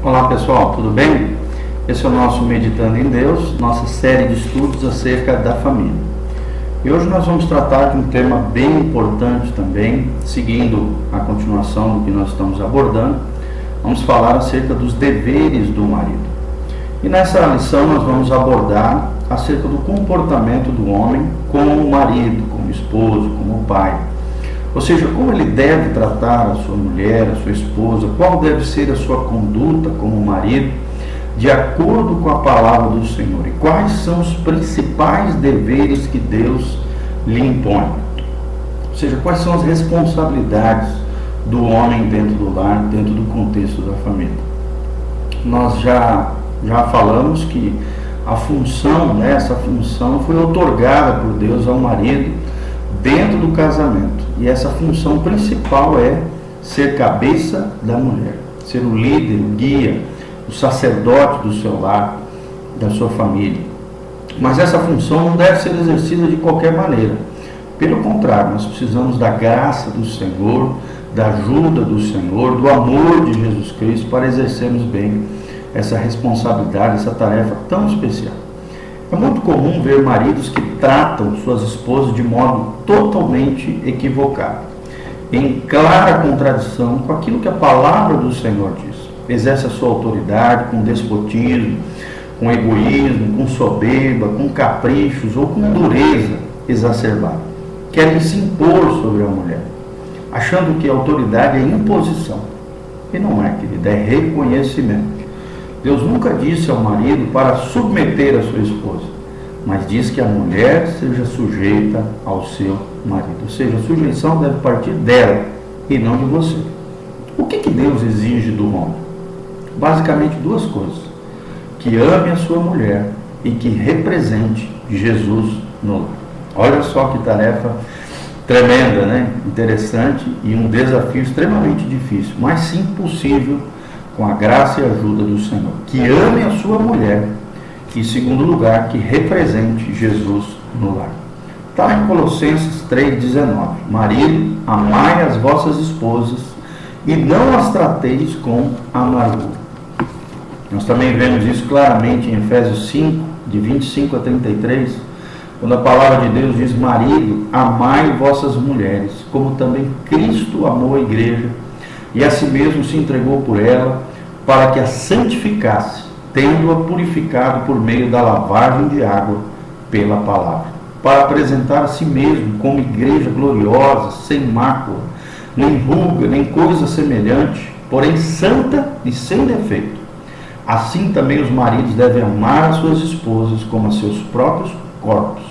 Olá pessoal, tudo bem? Esse é o nosso Meditando em Deus, nossa série de estudos acerca da família. E hoje nós vamos tratar de um tema bem importante também, seguindo a continuação do que nós estamos abordando. Vamos falar acerca dos deveres do marido. E nessa lição nós vamos abordar acerca do comportamento do homem como marido, como esposo, como pai. Ou seja, como ele deve tratar a sua mulher, a sua esposa, qual deve ser a sua conduta como marido, de acordo com a palavra do Senhor, e quais são os principais deveres que Deus lhe impõe. Ou seja, quais são as responsabilidades do homem dentro do lar, dentro do contexto da família. Nós já falamos que a função, essa função foi outorgada por Deus ao marido dentro do casamento. E essa função principal é ser cabeça da mulher, ser o líder, o guia, o sacerdote do seu lar, da sua família. Mas essa função não deve ser exercida de qualquer maneira. Pelo contrário, nós precisamos da graça do Senhor, da ajuda do Senhor, do amor de Jesus Cristo para exercermos bem essa responsabilidade, essa tarefa tão especial. É muito comum ver maridos que tratam suas esposas de modo totalmente equivocado, em clara contradição com aquilo que a palavra do Senhor diz. Exerce a sua autoridade com despotismo, com egoísmo, com soberba, com caprichos ou com dureza exacerbada. Querem se impor sobre a mulher, achando que a autoridade é imposição. E não é, querida, é reconhecimento. Deus nunca disse ao marido para submeter a sua esposa, mas diz que a mulher seja sujeita ao seu marido. Ou seja, a sujeição deve partir dela e não de você. O que Deus exige do homem? Basicamente duas coisas: que ame a sua mulher e que represente Jesus no lar. Olha só que tarefa tremenda, né? Interessante e um desafio extremamente difícil, mas sim possível com a graça e ajuda do Senhor. Que ame a sua mulher e, em segundo lugar, que represente Jesus no lar. Está em Colossenses 3,19. Marido, amai as vossas esposas e não as trateis com amargura. Nós também vemos isso claramente em Efésios 5, de 25 a 33, quando a palavra de Deus diz: marido, amai vossas mulheres, como também Cristo amou a igreja e a si mesmo se entregou por ela, para que a santificasse, tendo-a purificado por meio da lavagem de água pela palavra, para apresentar a si mesmo como igreja gloriosa, sem mácula, nem ruga, nem coisa semelhante, porém santa e sem defeito. Assim também os maridos devem amar as suas esposas como a seus próprios corpos.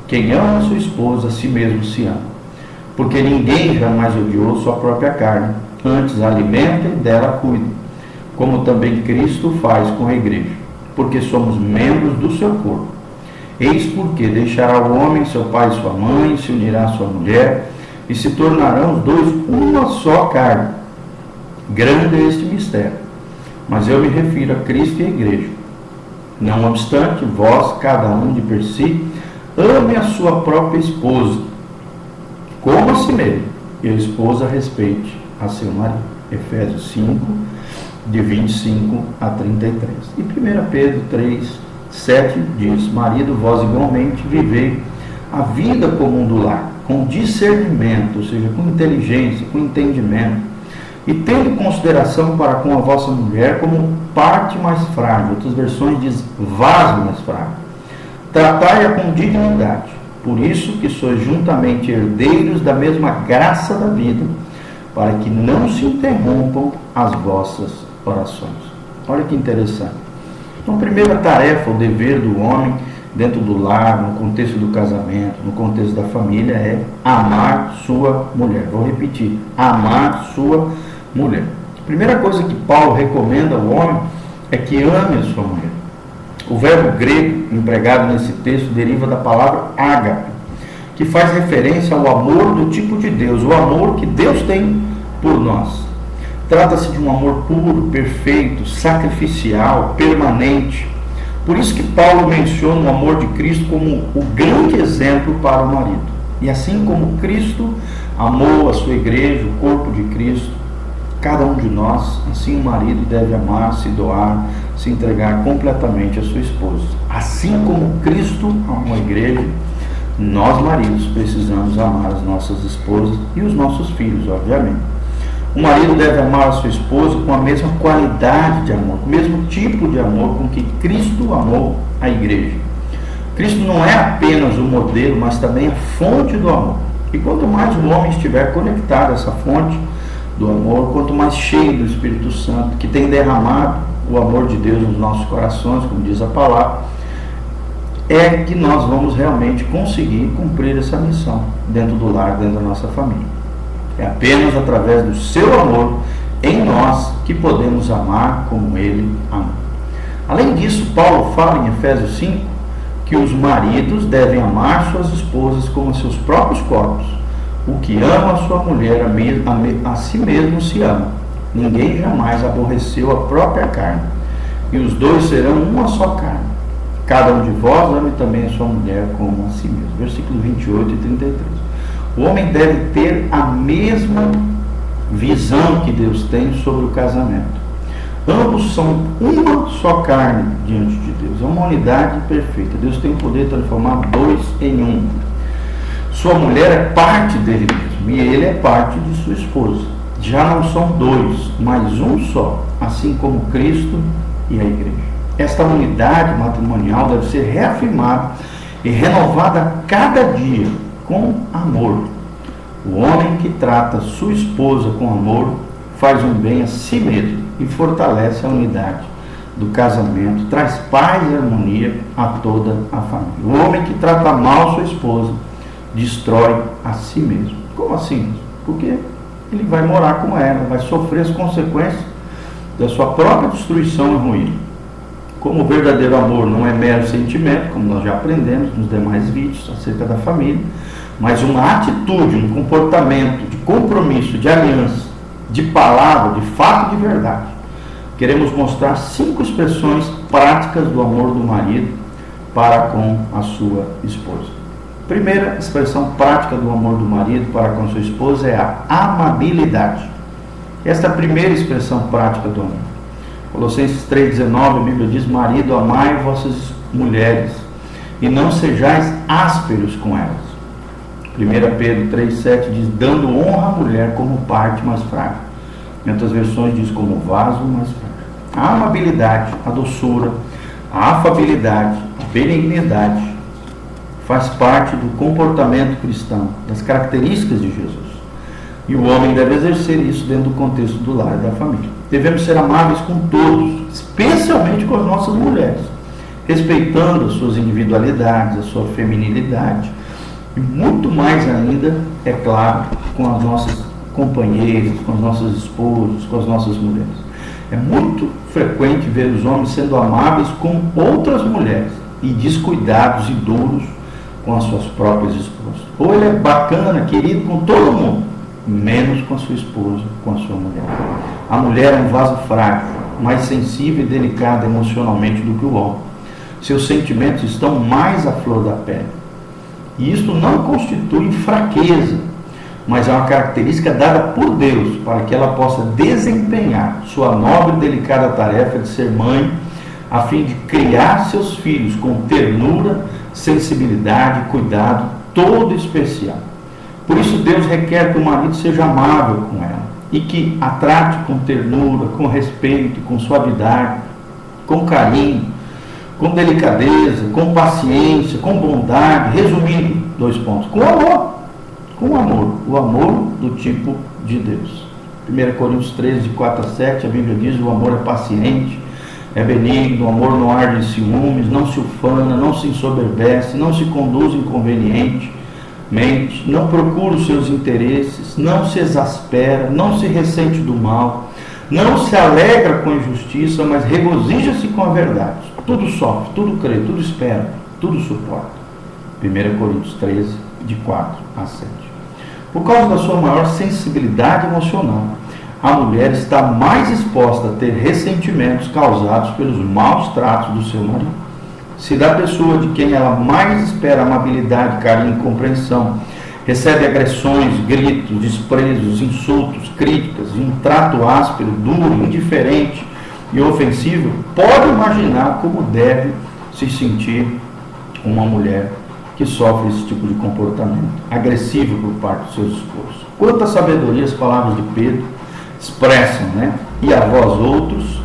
Quem ama a sua esposa, a si mesmo se ama, porque ninguém jamais odiou sua própria carne, antes a alimenta e dela cuida, como também Cristo faz com a igreja, porque somos membros do seu corpo. Eis porque deixará o homem seu pai e sua mãe, se unirá à sua mulher, e se tornarão os dois uma só carne. Grande é este mistério, mas eu me refiro a Cristo e a igreja. Não obstante, vós, cada um de per si, ame a sua própria esposa, como a si mesmo, e a esposa respeite a seu marido. Efésios 5, de 25 a 33. E 1 Pedro 3, 7 diz: marido, vós igualmente vivei a vida comum do lar, com discernimento, ou seja, com inteligência, com entendimento, e tendo consideração para com a vossa mulher como parte mais frágil. Outras versões diz vaso mais frágil. Tratai-a com dignidade, por isso que sois juntamente herdeiros da mesma graça da vida, para que não se interrompam as vossas orações. Olha que interessante. Então, a primeira tarefa, o dever do homem dentro do lar, no contexto do casamento, no contexto da família, é amar sua mulher. Vou repetir: amar sua mulher. A primeira coisa que Paulo recomenda ao homem é que ame a sua mulher. O verbo grego empregado nesse texto deriva da palavra ágape, que faz referência ao amor do tipo de Deus, o amor que Deus tem por nós. Trata-se de um amor puro, perfeito, sacrificial, permanente. Por isso que Paulo menciona o amor de Cristo como o grande exemplo para o marido. E assim como Cristo amou a sua igreja, o corpo de Cristo, cada um de nós, assim o marido deve amar, se doar, se entregar completamente à sua esposa. Assim como Cristo amou a igreja, nós maridos precisamos amar as nossas esposas e os nossos filhos, obviamente. O marido deve amar a sua esposa com a mesma qualidade de amor, com o mesmo tipo de amor com que Cristo amou a igreja. Cristo não é apenas o modelo, mas também a fonte do amor. E quanto mais o homem estiver conectado a essa fonte do amor, quanto mais cheio do Espírito Santo, que tem derramado o amor de Deus nos nossos corações, como diz a palavra, é que nós vamos realmente conseguir cumprir essa missão dentro do lar, dentro da nossa família. É apenas através do seu amor em nós que podemos amar como Ele ama. Além disso, Paulo fala em Efésios 5 que os maridos devem amar suas esposas como seus próprios corpos. O que ama a sua mulher a si mesmo se ama. Ninguém jamais aborreceu a própria carne. E os dois serão uma só carne. Cada um de vós ame também a sua mulher como a si mesmo. Versículo 28 e 33. O homem deve ter a mesma visão que Deus tem sobre o casamento. Ambos são uma só carne diante de Deus. É uma unidade perfeita. Deus tem o poder de transformar dois em um. Sua mulher é parte dele mesmo e ele é parte de sua esposa. Já não são dois, mas um só, assim como Cristo e a igreja. Esta unidade matrimonial deve ser reafirmada e renovada a cada dia com amor. O homem que trata sua esposa com amor faz um bem a si mesmo e fortalece a unidade do casamento, traz paz e harmonia a toda a família. O homem que trata mal sua esposa destrói a si mesmo. Como assim? Porque ele vai morar com ela, vai sofrer as consequências da sua própria destruição e ruína. Como o verdadeiro amor não é mero sentimento, como nós já aprendemos nos demais vídeos acerca da família, mas uma atitude, um comportamento de compromisso, de aliança, de palavra, de fato, de verdade. Queremos mostrar 5 expressões práticas do amor do marido para com a sua esposa. Primeira expressão prática do amor do marido para com a sua esposa é a amabilidade. Esta é a primeira expressão prática do amor. Colossenses 3,19, a Bíblia diz: marido, amai vossas mulheres e não sejais ásperos com elas. 1 Pedro 3,7 diz: dando honra à mulher como parte mais fraca. Em outras versões diz: como vaso mais fraco. A amabilidade, a doçura, a afabilidade, a benignidade faz parte do comportamento cristão, das características de Jesus. E o homem deve exercer isso dentro do contexto do lar e da família. Devemos ser amáveis com todos, especialmente com as nossas mulheres, respeitando as suas individualidades, a sua feminilidade, e muito mais ainda, é claro, com as nossas companheiras, com as nossas esposas, com as nossas mulheres. É muito frequente ver os homens sendo amáveis com outras mulheres e descuidados e duros com as suas próprias esposas. Ou ele é bacana, querido com todo mundo, menos com a sua esposa, com a sua mulher. A mulher é um vaso frágil, mais sensível e delicado emocionalmente do que o homem. Seus sentimentos estão mais à flor da pele. E isso não constitui fraqueza, mas é uma característica dada por Deus para que ela possa desempenhar sua nobre e delicada tarefa de ser mãe, a fim de criar seus filhos com ternura, sensibilidade e cuidado todo especial. Por isso Deus requer que o marido seja amável com ela e que a trate com ternura, com respeito, com suavidade, com carinho, com delicadeza, com paciência, com bondade. Resumindo, 2 pontos: com amor. Com amor, o amor do tipo de Deus. 1 Coríntios 13, de 4 a 7, a Bíblia diz: o amor é paciente, é benigno, o amor não arde em ciúmes, não se ufana, não se ensoberbece, não se conduz inconvenientemente, não procura os seus interesses, não se exaspera, não se ressente do mal, não se alegra com a injustiça, mas regozija-se com a verdade. Tudo sofre, tudo crê, tudo espera, tudo suporta. 1 Coríntios 13, de 4 a 7. Por causa da sua maior sensibilidade emocional, a mulher está mais exposta a ter ressentimentos causados pelos maus tratos do seu marido. Se da pessoa de quem ela mais espera amabilidade, carinho e compreensão, recebe agressões, gritos, desprezos, insultos, críticas, um trato áspero, duro, indiferente e ofensivo, pode imaginar como deve se sentir uma mulher que sofre esse tipo de comportamento agressivo por parte dos seus esposos. Quanta sabedoria as palavras de Pedro expressam, né? E a vós outros,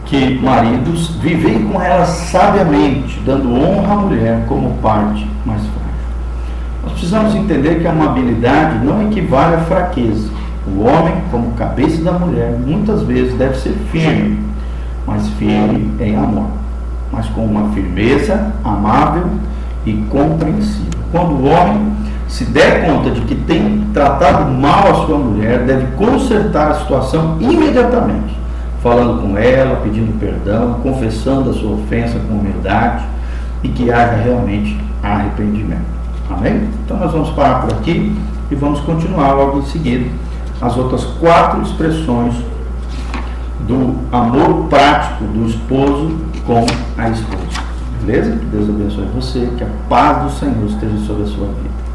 que maridos, vivei com ela sabiamente, dando honra à mulher como parte mais frágil. Nós precisamos entender que a amabilidade não equivale à fraqueza. O homem, como cabeça da mulher, muitas vezes deve ser firme, mas firme em amor, mas com uma firmeza amável e compreensível. Quando o homem se der conta de que tem tratado mal a sua mulher, deve consertar a situação imediatamente, falando com ela, pedindo perdão, confessando a sua ofensa com humildade e que haja realmente arrependimento. Amém? Então nós vamos parar por aqui e vamos continuar logo em seguida as outras 4 expressões do amor prático do esposo com a esposa. Beleza? Deus abençoe você, que a paz do Senhor esteja sobre a sua vida.